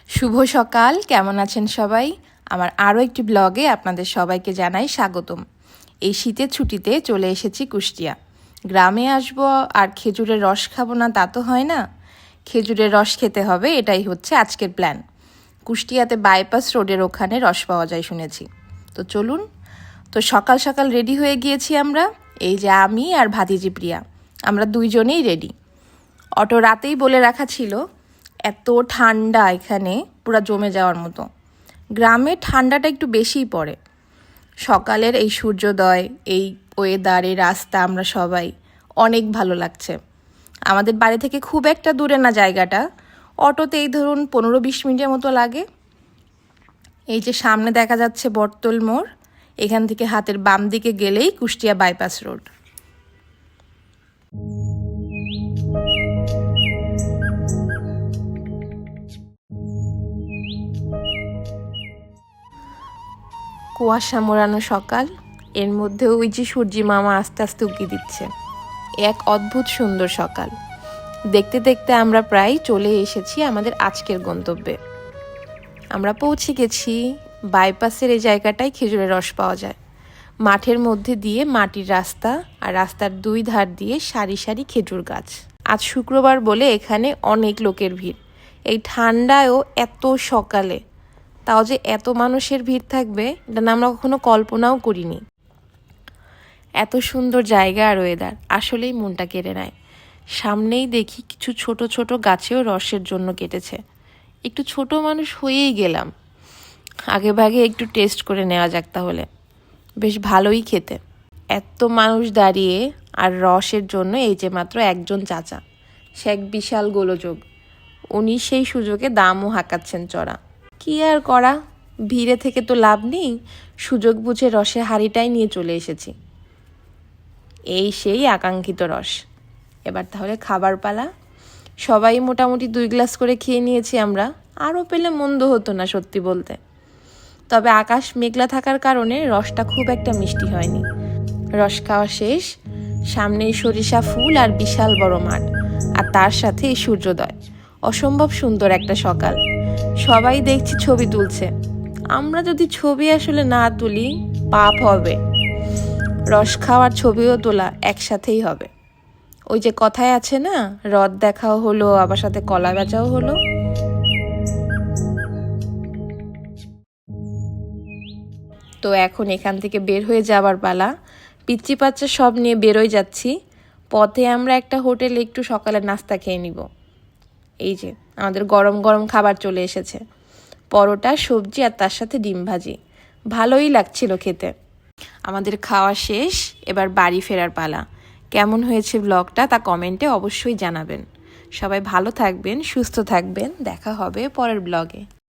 শুভ সকাল, কেমন আছেন সবাই? আমার আরও একটি ব্লগে আপনাদের সবাইকে জানাই স্বাগতম। এই শীতের ছুটিতে চলে এসেছি কুষ্টিয়া। গ্রামে আসব আর খেজুরের রস খাবো না তা তো হয় না। খেজুরের রস খেতে হবে, এটাই হচ্ছে আজকের প্ল্যান। কুষ্টিয়াতে বাইপাস রোডের ওখানে রস পাওয়া যায় শুনেছি। তো চলুন। তো সকাল সকাল রেডি হয়ে গিয়েছি আমরা। এই যে আমি আর ভাতিজি প্রিয়া, আমরা দুইজনেই রেডি। অটো রাতেই বলে রাখা ছিল, এত ঠান্ডা এখানে পুরো জমে যাওয়ার মতো। গ্রামে ঠান্ডাটা একটু বেশিই পড়ে। সকালের এই সূর্যোদয়, এই ওয়েদার, এই রাস্তা, আমরা সবাই অনেক ভালো লাগছে। আমাদের বাড়ি থেকে খুব একটা দূরে না জায়গাটা, অটোতে এই ধরুন 15-20 মিনিটের মতো লাগে। এই যে সামনে দেখা যাচ্ছে বটতল মোড়, এখান থেকে হাতের বাম দিকে গেলেই কুষ্টিয়া বাইপাস রোড। কুয়াশা মোড়ানো সকাল, এর মধ্যে ওই যে সূর্যি মামা আস্তে আস্তে উঁকি দিচ্ছে। এক অদ্ভুত সুন্দর সকাল। দেখতে দেখতে আমরা প্রায় চলে এসেছি আমাদের আজকের গন্তব্যে। আমরা পৌঁছে গেছি। বাইপাসের এই জায়গাটায় খেজুরের রস পাওয়া যায়। মাঠের মধ্যে দিয়ে মাটির রাস্তা, আর রাস্তার দুই ধার দিয়ে সারি সারি খেজুর গাছ। আজ শুক্রবার বলে এখানে অনেক লোকের ভিড়। এই ঠান্ডায়ও এত সকালে, তাও যে এত মানুষের ভিড় থাকবে এটা না আমরা কখনো কল্পনাও করিনি। এত সুন্দর জায়গা আর ওয়েদার আসলেই মনটা কেড়ে নেয়। সামনেই দেখি কিছু ছোট ছোট গাছেও রসের জন্য কেটেছে। একটু ছোট মানুষ হয়েই গেলাম। আগে ভাগে একটু টেস্ট করে নেওয়া যাক তাহলে। বেশ ভালোই খেতে। এত মানুষ দাঁড়িয়ে আর রসের জন্য এই যে মাত্র একজন চাচা, সে এক বিশাল গোলযোগ। উনি সেই সুযোগে দামও হাঁকাচ্ছেন চড়া। কি আর করা, ভিড়ে থেকে তো লাভ নেই। সুযোগ বুঝে রসের হাঁড়িটাই নিয়ে চলে এসেছি। এই সেই আকাঙ্ক্ষিত রস। এবার তাহলে খাবার পালা। সবাই মোটামুটি 2 গ্লাস করে খেয়ে নিয়েছি আমরা। আরও পেলে মন্দ হতো না সত্যি বলতে। তবে আকাশ মেঘলা থাকার কারণে রসটা খুব একটা মিষ্টি হয়নি। রস খাওয়া শেষ। সামনেই সরিষা ফুল আর বিশাল বড় মাঠ, আর তার সাথে এই সূর্যোদয়। অসম্ভব সুন্দর একটা সকাল। সবাই দেখছি ছবি তুলছে। আমরা যদি ছবি আসলে না তুলি পাপ হবে। রস খাওয়ার ছবিও তোলা একসাথেই হবে। ওই যে কথায় আছে না, হ্রদ দেখাও হলো আবার সাথে কলা বেচাও হলো। তো এখন এখান থেকে বের হয়ে যাবার পালা। পিচ্চি বাচ্চা সব নিয়ে বেরোয় যাচ্ছি। পথে আমরা একটা হোটেলে একটু সকালে নাস্তা খেয়ে নিব। এই যে আমাদের গরম গরম খাবার চলে এসেছে, পরোটা, সবজি আর তার সাথে ডিম ভাজি। ভালোই লাগছিল খেতে। আমাদের খাওয়া শেষ, এবার বাড়ি ফেরার পালা। কেমন হয়েছে ব্লগটা তা কমেন্টে অবশ্যই জানাবেন। সবাই ভালো থাকবেন, সুস্থ থাকবেন। দেখা হবে পরের ব্লগে।